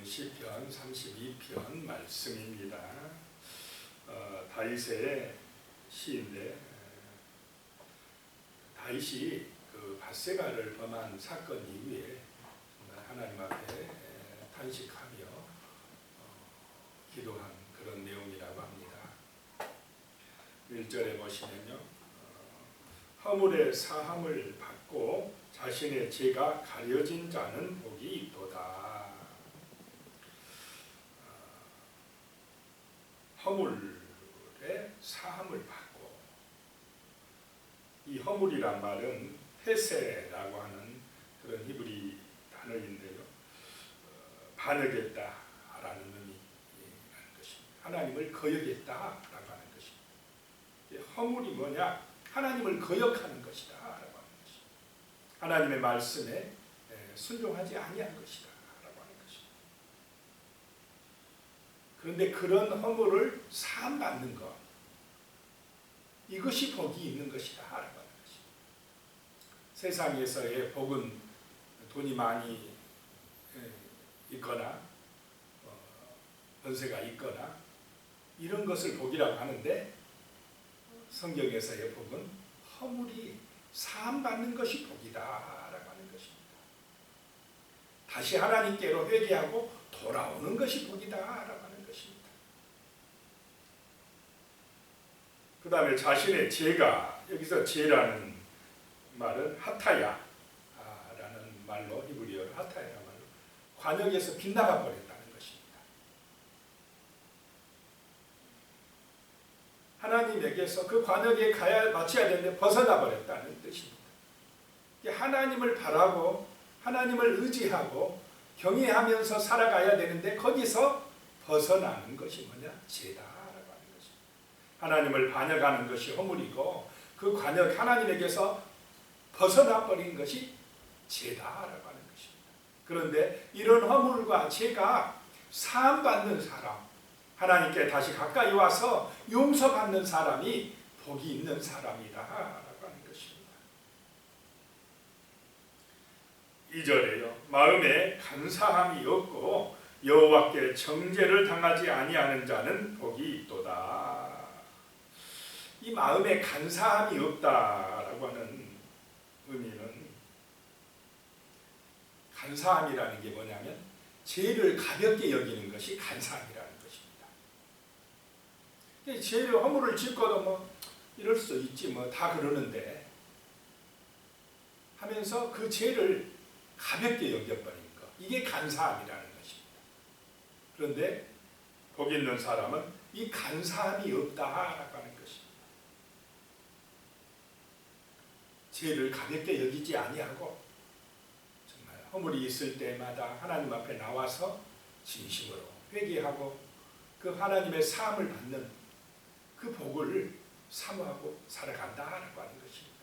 시편 32편 말씀입니다. 다윗의 시인데 다윗이 그 밧세바를 범한 사건 이후에 하나님 앞에 탄식하며 기도한 그런 내용이라고 합니다. 1절에 보시면요, 허물의 사함을 받고 자신의 죄가 가려진 자는 복이 있도다. 허물의 사함을 받고, 이 허물이란 말은 헤세라고 하는 그런 히브리 단어인데요, 반역했다라는 의미라는 것입니다. 하나님을 거역했다라고 하는 것입니다. 허물이 뭐냐? 하나님을 거역하는 것이다 라고 하는 것입니다. 하나님의 말씀에 순종하지 아니한 것이다 라고 하는 것입니다. 그런데 그런 허물을 사함받는 것, 이것이 복이 있는 것이다 라고 하는 것입니다. 세상에서의 복은 돈이 많이 있거나 권세가 있거나 이런 것을 복이라고 하는데, 성경에서의 복은 허물이 사함받는 것이 복이다 라고 하는 것입니다. 다시 하나님께로 회개하고 돌아오는 것이 복이다 라고 하는 것입니다. 그 다음에 자신의 죄가, 여기서 죄라는 말은 하타야 라는 말로, 히브리어로 하타야라는 말로 관역에서 빗나가 버렸다는 것입니다. 하나님에게서 그 관역에 맞춰야 되는데 벗어나 버렸다는 뜻입니다. 하나님을 바라고 하나님을 의지하고 경외하면서 살아가야 되는데 거기서 벗어나는 것이 뭐냐? 죄다라고 하는 것입니다. 하나님을 반역하는 것이 허물이고, 그 관역 하나님에게서 벗어나 버린 것이 죄다라고 하는 것입니다. 그런데 이런 허물과 죄가 사함받는 사람, 하나님께 다시 가까이 와서 용서받는 사람이 복이 있는 사람이다 라고 하는 것입니다. 2절에요, 마음에 간사함이 없고 여호와께 정죄를 당하지 아니하는 자는 복이 있도다. 이 마음에 간사함이 없다라고 하는 의미는, 간사함이라는 게 뭐냐면 죄를 가볍게 여기는 것이 간사함이라는 것입니다. 죄를 허물을 짓고도 뭐 이럴 수 있지 뭐 다 그러는데 하면서 그 죄를 가볍게 여겨버리는 것, 이게 간사함이라는 것입니다. 그런데 복 있는 사람은 이 간사함이 없다라고 하는 것입니다. 죄를 가볍게 여기지 아니하고 정말 허물이 있을 때마다 하나님 앞에 나와서 진심으로 회개하고 그 하나님의 사함을 받는 그 복을 사모하고 살아간다라고 하는 것입니다.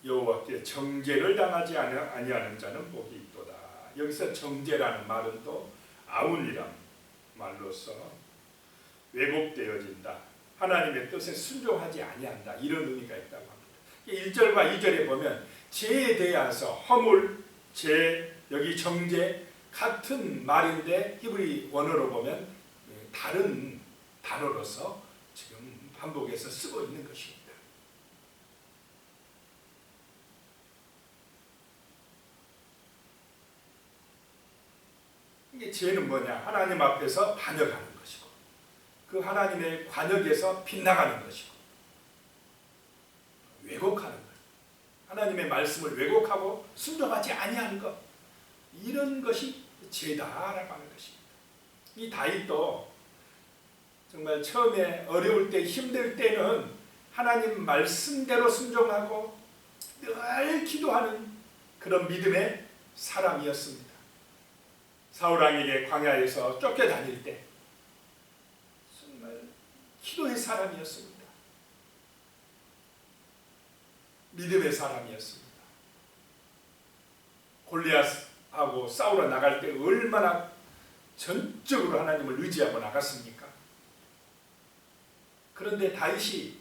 여호와께 정죄를 당하지 아니하는 자는 복이 있도다. 여기서 정죄라는 말은 또 아운이란 말로서 왜곡되어진다, 하나님의 뜻에 순종하지 아니한다, 이런 의미가 있다고 합니다. 1절과 2절에 보면 죄에 대해서 허물, 죄, 여기 정죄 같은 말인데 히브리 원어로 보면 다른 단어로서 지금 반복해서 쓰고 있는 것입니다. 이게 죄는 뭐냐? 하나님 앞에서 반역하는 것이고, 그 하나님의 관역에서 빗나가는 것이고, 왜곡하는 것, 하나님의 말씀을 왜곡하고 순종하지 아니하는 것, 이런 것이 죄다라고 하는 것입니다. 이 다윗도 정말 처음에 어려울 때, 힘들 때는 하나님 말씀대로 순종하고 늘 기도하는 그런 믿음의 사람이었습니다. 사울왕에게 광야에서 쫓겨다닐 때 정말 기도의 사람이었습니다. 믿음의 사람이었습니다. 골리앗하고 싸우러 나갈 때 얼마나 전적으로 하나님을 의지하고 나갔습니까? 그런데 다윗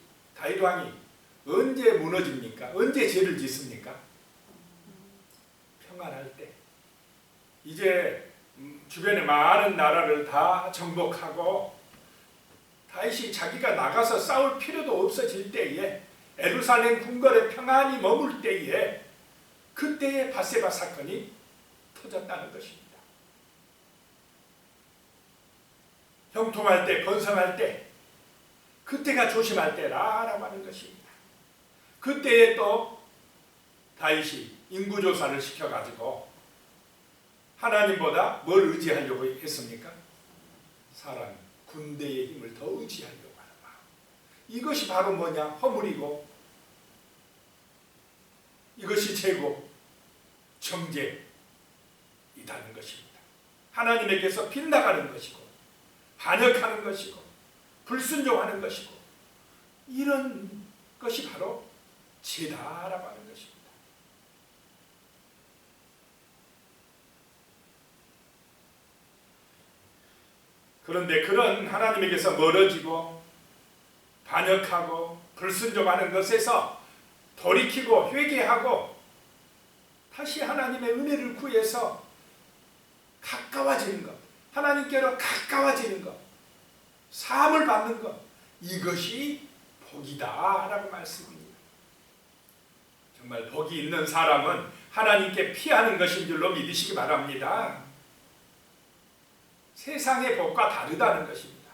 왕이 언제 무너집니까? 언제 죄를 짓습니까? 평안할 때, 이제 주변에 많은 나라를 다 정복하고 다윗이 자기가 나가서 싸울 필요도 없어질 때에 예루살렘 궁궐에 평안히 머물 때에 그때의 밧세바 사건이 터졌다는 것입니다. 형통할 때, 번성할 때, 그때가 조심할 때라고 하는 것입니다. 그때에 또 다윗이 인구조사를 시켜가지고 하나님보다 뭘 의지하려고 했습니까? 사람, 군대의 힘을 더 의지하려고 하는 마음. 이것이 바로 뭐냐? 허물이고, 이것이 죄고 정죄이다는 것입니다. 하나님에게서 빗나가는 것이고, 반역하는 것이고, 불순종하는 것이고, 이런 것이 바로 죄다라고 하는 것입니다. 그런데 그런 하나님에게서 멀어지고 반역하고 불순종하는 것에서 돌이키고 회개하고 다시 하나님의 은혜를 구해서 가까워지는 것, 하나님께로 가까워지는 것, 사함을 받는 것, 이것이 복이다라고 말씀합니다. 정말 복이 있는 사람은 하나님께 피하는 것인 줄로 믿으시기 바랍니다. 세상의 복과 다르다는 것입니다.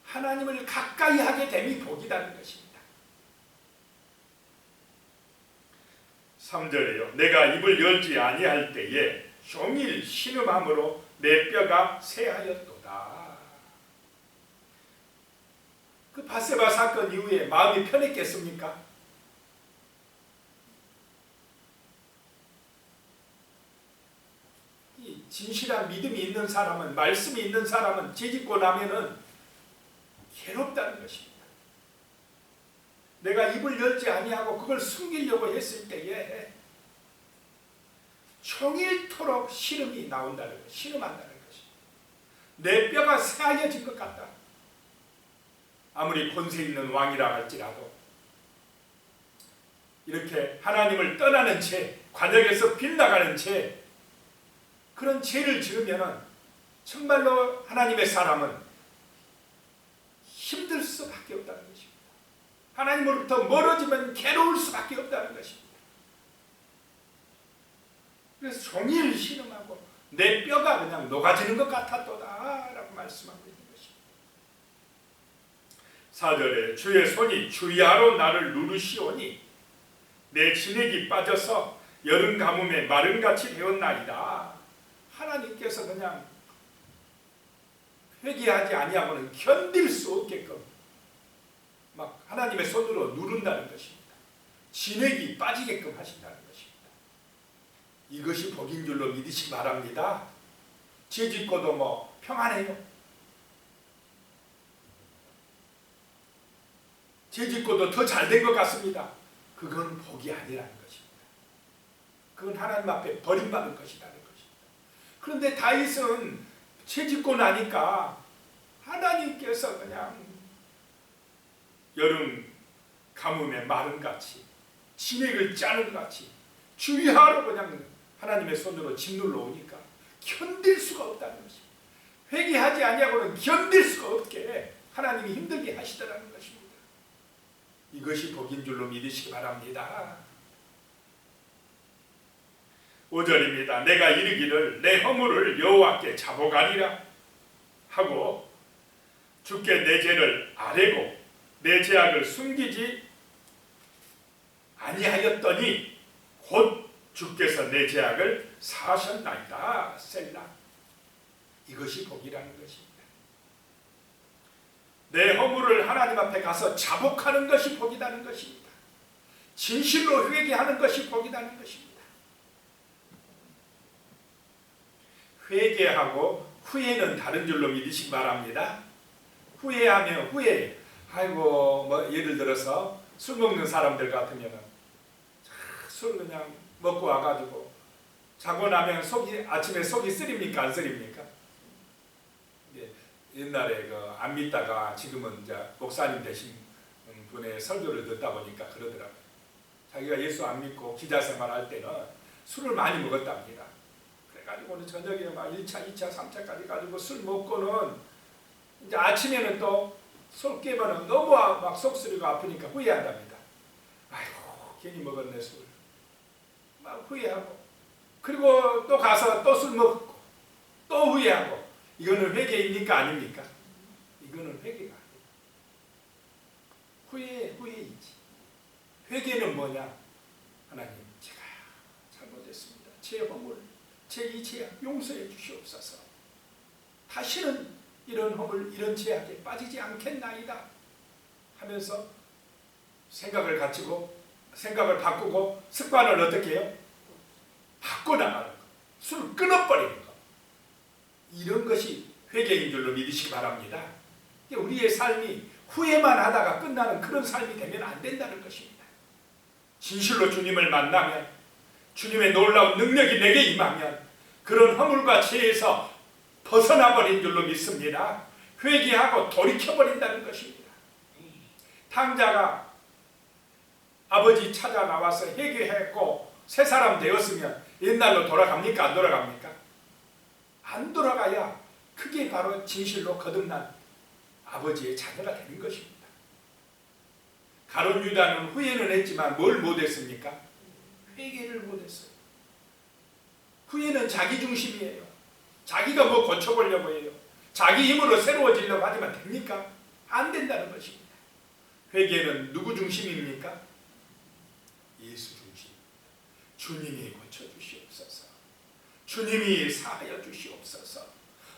하나님을 가까이 하게 됨이 복이라는 것입니다. 3절에요. 내가 입을 열지 아니할 때에 종일 신음함으로 내 뼈가 쇠하였도다. 그 밧세바 사건 이후에 마음이 편했겠습니까? 진실한 믿음이 있는 사람은, 말씀이 있는 사람은 죄짓고 나면은 괴롭다는 것입니다. 내가 입을 열지 아니하고 그걸 숨기려고 했을 때에 종일토록 신음이 나온다는 것, 신음한다는 것입니다. 내 뼈가 새하얘진 것 같다. 아무리 권세 있는 왕이라 할지라도 이렇게 하나님을 떠나는 죄, 관역에서 빗나가는 죄, 그런 죄를 지으면 정말로 하나님의 사람은 힘들 수밖에 없다는 것입니다. 하나님으로부터 멀어지면 괴로울 수밖에 없다는 것입니다. 그래서 종일 신음하고 내 뼈가 그냥 녹아지는 것 같았도다 라고 말씀하고 있는 것입니다. 4절에 주의 손이 주야로 나를 누르시오니 내 진액이 빠져서 여름 가뭄에 마름같이 되었나이다. 하나님께서 그냥 회개하지 아니하고는 견딜 수 없게끔 막 하나님의 손으로 누른다는 것입니다. 진액이 빠지게끔 하신다는 것입니다. 이것이 복인 줄로 믿으시기 바랍니다. 죄 짓고도 뭐 평안해요. 죄 짓고도 더 잘된 것 같습니다. 그건 복이 아니라는 것입니다. 그건 하나님 앞에 버림받은 것이라는 것입니다. 그런데 다윗은 죄 짓고 나니까 하나님께서 그냥 여름 가뭄에 마름같이 진액을 짜는 같이 주의하러 그냥 하나님의 손으로 짓눌러 오니까 견딜 수가 없다는 것입니다. 회개하지 아니하고는 견딜 수가 없게 하나님이 힘들게 하시더라는 것입니다. 이것이 복인 줄로 믿으시기 바랍니다. 5절입니다. 내가 이르기를 내 허물을 여호와께 자복하리라 하고 주께 내 죄를 아뢰고 내 죄악을 숨기지 아니하였더니 곧 주께서 내 죄악을 사하셨나이다. 셀라. 이것이 복이라는 것입니다. 내 허물을 하나님 앞에 가서 자복하는 것이 복이라는 것입니다. 진실로 회개하는 것이 복이라는 것입니다. 회개하고 후회는 다른 줄로 믿으시기 바랍니다. 후회하며 아이고 뭐 예를 들어서 술 먹는 사람들 같으면 술 그냥 먹고 와가지고 자고 나면 아침에 속이 쓰립니까 안 쓰립니까? 옛날에 안 믿다가 지금은 이제 목사님 되신 분의 설교를 듣다 보니까 그러더라고요. 자기가 예수 안 믿고 기자 생활할 때는 술을 많이 먹었답니다. 그래가지고는 저녁에 막 1차, 2차, 3차까지 가지고 술 먹고는 이제 아침에는 또 술 깨면은 너무 막 속쓰리고 아프니까 후회한답니다. 아이고 괜히 먹었네 술. 막 후회하고 그리고 또 가서 또 술 먹고 또 후회하고. 이거는 회개입니까 아닙니까? 이거는 회개가 아니에요. 후회이지. 회개는 뭐냐? 하나님 제가 잘못했습니다. 제 허물, 제 이 죄악 용서해 주시옵소서. 다시는 이런 허물, 이런 죄악에 빠지지 않겠나이다 하면서 생각을 갖추고 생각을 바꾸고 습관을 어떻게 해요? 바꿔나가는 거. 술을 끊어버리는 거. 이런 것이 회개인 줄로 믿으시기 바랍니다. 우리의 삶이 후회만 하다가 끝나는 그런 삶이 되면 안 된다는 것입니다. 진실로 주님을 만나면 주님의 놀라운 능력이 내게 임하면 그런 허물과 죄에서 벗어나버린 줄로 믿습니다. 회개하고 돌이켜버린다는 것입니다. 탕자가 아버지 찾아 나와서 회개했고 새 사람 되었으면 옛날로 돌아갑니까? 안 돌아갑니까? 안 돌아가야 그게 바로 진실로 거듭난 아버지의 자녀가 되는 것입니다. 가룟 유다는 후회는 했지만 뭘 못했습니까? 회개를 못했어요. 후회는 자기 중심이에요. 자기가 뭐 고쳐보려고 해요. 자기 힘으로 새로워지려고 하지만 됩니까? 안 된다는 것입니다. 회개는 누구 중심입니까? 예수 중심. 주님이 고쳐주시옵소서. 주님이 사하여 주시옵소서.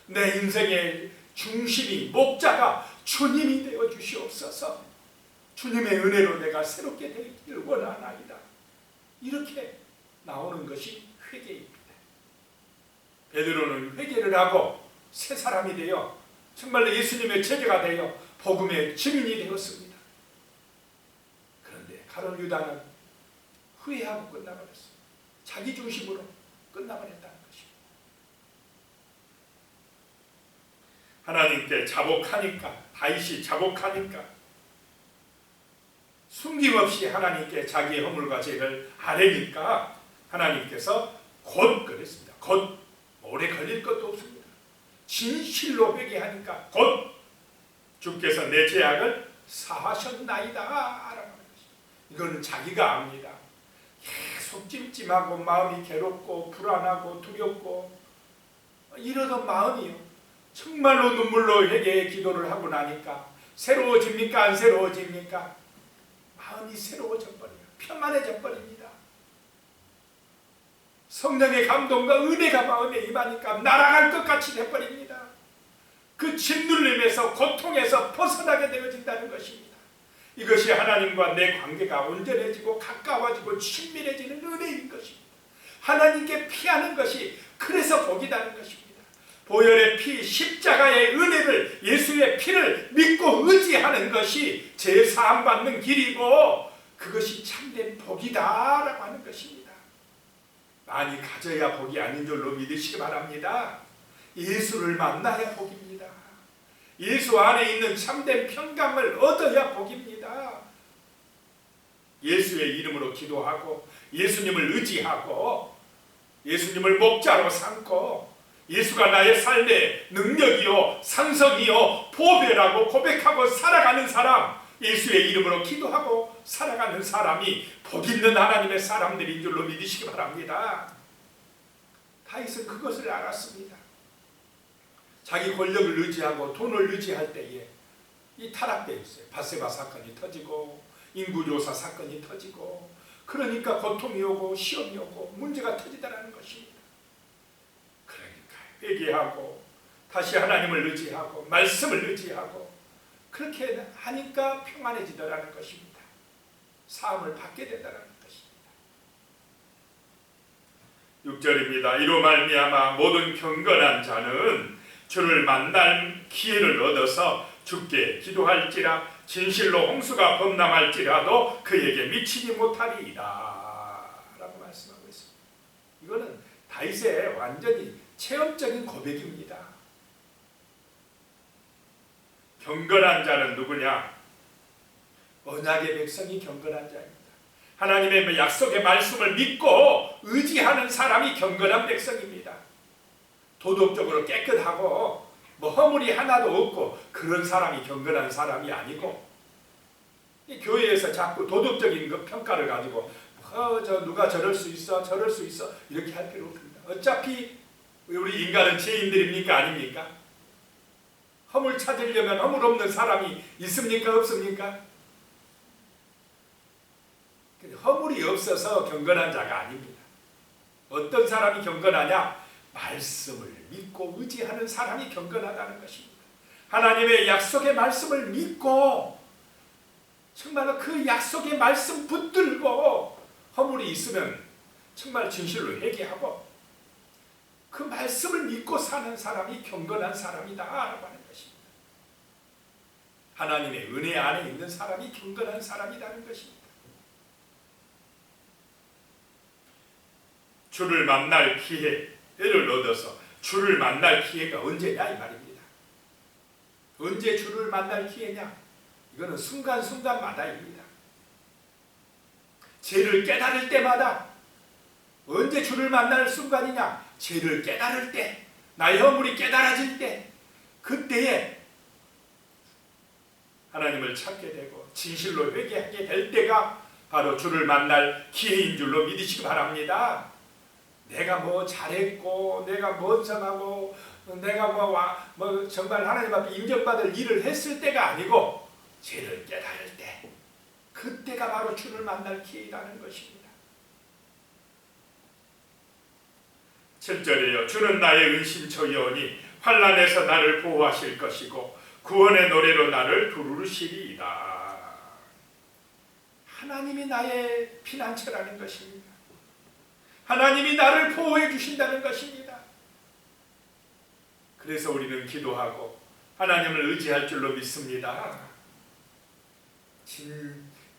내 인생의 중심이 목자가 주님이 되어 주시옵소서. 주님의 은혜로 내가 새롭게 되기를 원하나이다. 이렇게 나오는 것이 회개입니다. 베드로는 회개를 하고 새 사람이 되어 정말로 예수님의 제자가 되어 복음의 증인이 되었습니다. 그런데 가룟 유다는 후회하고 끝나버렸어요. 자기 중심으로 끝나버렸다는 것입니다. 하나님께 자복하니까, 다윗이 자복하니까 숨김없이 하나님께 자기의 허물과 죄를 아뢰니까 하나님께서 곧 그랬습니다. 곧 오래 걸릴 것도 없습니다. 진실로 회개하니까 곧 주께서 내 죄악을 사하셨나이다 라고 하는 것입니다. 이거는 자기가 압니다. 계속 찜찜하고 마음이 괴롭고 불안하고 두렵고 이러던 마음이요, 정말로 눈물로 회개의 기도를 하고 나니까 새로워집니까? 안 새로워집니까? 마음이 새로워져 버려요. 평안해져 버립니다. 성령의 감동과 은혜가 마음에 임하니까 날아갈 것 같이 돼버립니다. 그 짓눌림에서 고통에서 벗어나게 되어진다는 것입니다. 이것이 하나님과 내 관계가 온전해지고 가까워지고 친밀해지는 은혜인 것입니다. 하나님께 피하는 것이 그래서 복이라는 것입니다. 보혈의 피, 십자가의 은혜를, 예수의 피를 믿고 의지하는 것이 제사함받는 길이고 그것이 참된 복이다라고 하는 것입니다. 많이 가져야 복이 아닌 줄로 믿으시기 바랍니다. 예수를 만나야 복입니다. 예수 안에 있는 참된 평강을 얻어야 복입니다. 예수의 이름으로 기도하고 예수님을 의지하고 예수님을 목자로 삼고 예수가 나의 삶의 능력이요 상성이요 보배라고 고백하고 살아가는 사람, 예수의 이름으로 기도하고 살아가는 사람이 복있는 하나님의 사람들인 줄로 믿으시기 바랍니다. 다윗은 그것을 알았습니다. 자기 권력을 의지하고 돈을 의지할 때에 이 타락되어 있어요. 바세바 사건이 터지고 인구조사 사건이 터지고 그러니까 고통이 오고 시험이 오고 문제가 터지다라는 것입니다. 그러니까 회개하고 다시 하나님을 의지하고 말씀을 의지하고 그렇게 하니까 평안해지더라는 것입니다. 사함을 받게 된다는 것입니다. 6절입니다. 이로 말미암아 모든 경건한 자는 주를 만날 기회를 얻어서 주께 기도할지라 진실로 홍수가 범람할지라도 그에게 미치지 못하리이다 라고 말씀하고 있습니다. 이거는 다윗의 완전히 체험적인 고백입니다. 경건한 자는 누구냐? 언약의 백성이 경건한 자입니다. 하나님의 약속의 말씀을 믿고 의지하는 사람이 경건한 백성입니다. 도덕적으로 깨끗하고 허물이 하나도 없고 그런 사람이 경건한 사람이 아니고, 교회에서 자꾸 도덕적인 그 평가를 가지고 저 누가 저럴 수 있어 저럴 수 있어 이렇게 할 필요 없습니다. 어차피 우리 인간은 죄인들입니까 아닙니까? 허물 찾으려면 허물 없는 사람이 있습니까 없습니까? 허물이 없어서 경건한 자가 아닙니다. 어떤 사람이 경건하냐? 말씀을 믿고 의지하는 사람이 경건하다는 것입니다. 하나님의 약속의 말씀을 믿고 정말 그 약속의 말씀 붙들고 허물이 있으면 정말 진실로 회개하고 그 말씀을 믿고 사는 사람이 경건한 사람이다라고 하는 것입니다. 하나님의 은혜 안에 있는 사람이 경건한 사람이라는 것입니다. 주를 만날 기회를 얻어서, 주를 만날 기회가 언제냐 이 말입니다. 언제 주를 만날 기회냐? 이거는 순간순간마다입니다. 죄를 깨달을 때마다. 언제 주를 만날 순간이냐? 죄를 깨달을 때, 나의 허물이 깨달아질 때, 그때에 하나님을 찾게 되고 진실로 회개하게 될 때가 바로 주를 만날 기회인 줄로 믿으시기 바랍니다. 내가 뭐 잘했고 내가 먼성하고 내가 정말 하나님 앞에 인정받을 일을 했을 때가 아니고 죄를 깨달을 때, 그때가 바로 주를 만날 기회라는 것입니다. 7절에요. 주는 나의 은신처이오니 환난에서 나를 보호하실 것이고 구원의 노래로 나를 두루르시리이다. 하나님이 나의 피난처라는 것입니다. 하나님이 나를 보호해 주신다는 것입니다. 그래서 우리는 기도하고 하나님을 의지할 줄로 믿습니다.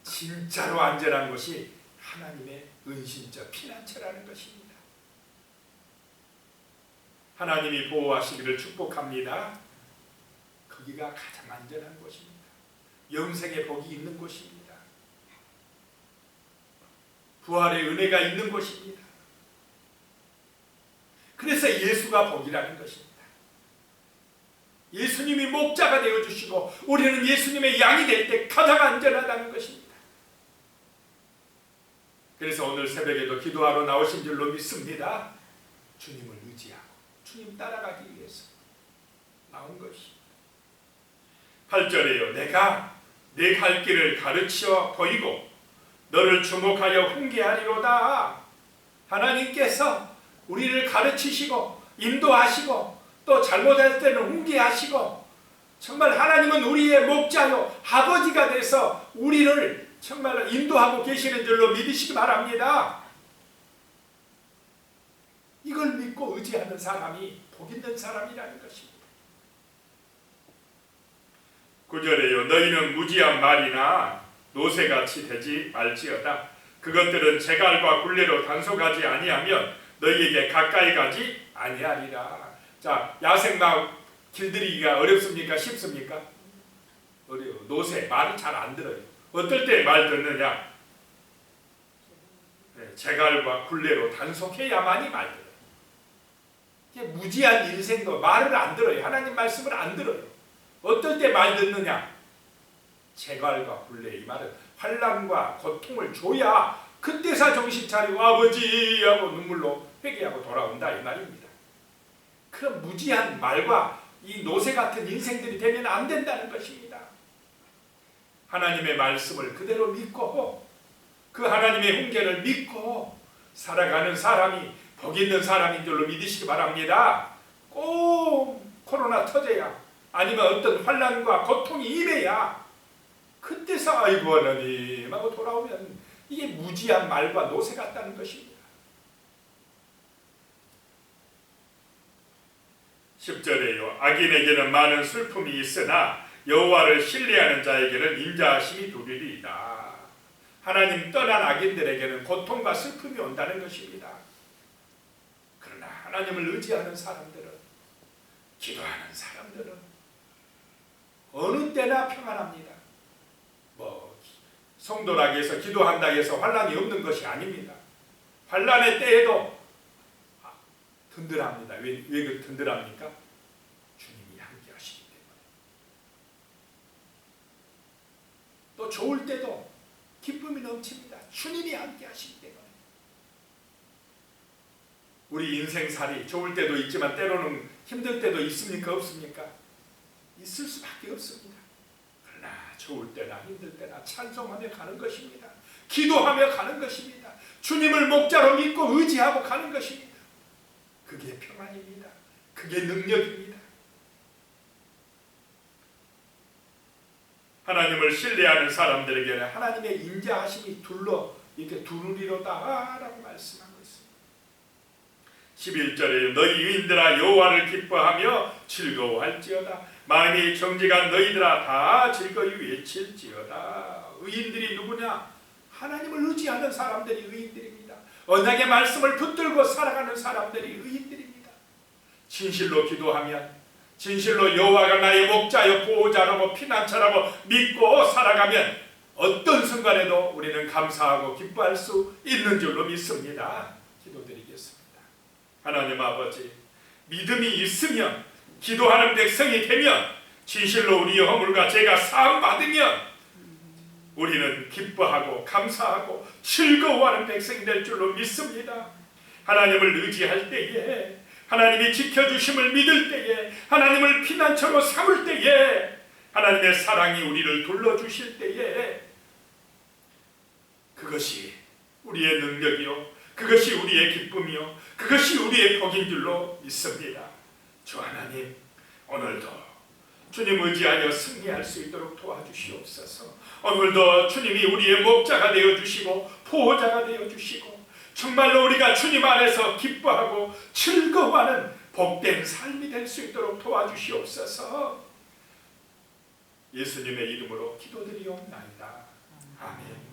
진짜로 안전한 것이 하나님의 은신처, 피난처라는 것입니다. 하나님이 보호하시기를 축복합니다. 거기가 가장 안전한 곳입니다. 영생의 복이 있는 곳입니다. 부활의 은혜가 있는 곳입니다. 그래서 예수가 복이라는 것입니다. 예수님이 목자가 되어주시고 우리는 예수님의 양이 될 때 가장 안전하다는 것입니다. 그래서 오늘 새벽에도 기도하러 나오신 줄로 믿습니다. 주님을 의지하고 주님 따라가기 위해서 나온 것입니다. 8절에요. 내가 내 갈 길을 가르쳐 보이고 너를 주목하여 훈계하리로다. 하나님께서 우리를 가르치시고 인도하시고 또 잘못할 때는 훈계하시고, 정말 하나님은 우리의 목자요 아버지가 돼서 우리를 정말 인도하고 계시는 줄로 믿으시기 바랍니다. 이걸 믿고 의지하는 사람이 복 있는 사람이라는 것입니다. 9절에요. 너희는 무지한 말이나 노새같이 되지 말지어다. 그것들은 제갈과 굴레로 단속하지 아니하면 너희에게 가까이 가지 아니하리라. 자, 야생마 길들이기가 어렵습니까? 쉽습니까? 어려워. 노새, 말을 잘 안 들어요. 어떨 때 말 듣느냐? 제갈과 굴레로 단속해야만이 말 들어요. 무지한 인생도 말을 안 들어요. 하나님 말씀을 안 들어요. 어떨 때 말 듣느냐? 제갈과 굴레, 이 말은 환난과 고통을 줘야 그때서 정신 차리고 아버지 하고 눈물로 회개하고 돌아온다 이 말입니다. 그런 무지한 말과 이 노새 같은 인생들이 되면 안 된다는 것입니다. 하나님의 말씀을 그대로 믿고 그 하나님의 훈계를 믿고 살아가는 사람이 복 있는 사람인 줄로 믿으시기 바랍니다. 꼭 코로나 터져야, 아니면 어떤 환난과 고통이 임해야 그때서 아이고 하나님 하고 돌아오면 이게 무지한 말과 노새 같다는 것입니다. 10절에요. 악인에게는 많은 슬픔이 있으나 여호와를 신뢰하는 자에게는 인자하심이 두리리이다. 하나님 떠난 악인들에게는 고통과 슬픔이 온다는 것입니다. 그러나 하나님을 의지하는 사람들은, 기도하는 사람들은 어느 때나 평안합니다. 성도라고 해서 기도한다고 해서 환난이 없는 것이 아닙니다. 환난의 때에도 든든합니다. 왜 든든합니까? 주님이 함께 하시기 때문에. 또 좋을 때도 기쁨이 넘칩니다. 주님이 함께 하시기 때문에. 우리 인생살이 좋을 때도 있지만 때로는 힘들 때도 있습니까? 없습니까? 있을 수밖에 없습니다. 그러나 좋을 때나 힘들 때나 찬송하며 가는 것입니다. 기도하며 가는 것입니다. 주님을 목자로 믿고 의지하고 가는 것입니다. 그게 평안입니다. 그게 능력입니다. 하나님을 신뢰하는 사람들에게는 하나님의 인자하심이 이렇게 두루리로다라고 말씀하고 있습니다. 11절에 너희 의인들아 여호와를 기뻐하며 즐거워할지어다. 마음이 정직한 너희들아 다 즐거이 외칠지어다. 의인들이 누구냐? 하나님을 의지하는 사람들이 의인들입니다. 언약의 말씀을 붙들고 살아가는 사람들이 의인들입니다. 진실로 기도하면, 진실로 여호와가 나의 목자여 보호자라고 피난처라고 믿고 살아가면 어떤 순간에도 우리는 감사하고 기뻐할 수 있는 줄로 믿습니다. 기도드리겠습니다. 하나님 아버지, 믿음이 있으면, 기도하는 백성이 되면, 진실로 우리의 허물과 죄가 사함받으면 우리는 기뻐하고 감사하고 즐거워하는 백성이 될 줄로 믿습니다. 하나님을 의지할 때에, 하나님이 지켜주심을 믿을 때에, 하나님을 피난처로 삼을 때에, 하나님의 사랑이 우리를 둘러주실 때에 그것이 우리의 능력이요, 그것이 우리의 기쁨이요, 그것이 우리의 복인 줄로 믿습니다. 주 하나님, 오늘도 주님 의지하여 승리할 수 있도록 도와주시옵소서. 오늘도 주님이 우리의 목자가 되어주시고 보호자가 되어주시고 정말로 우리가 주님 안에서 기뻐하고 즐거워하는 복된 삶이 될 수 있도록 도와주시옵소서. 예수님의 이름으로 기도드리옵나이다. 아멘.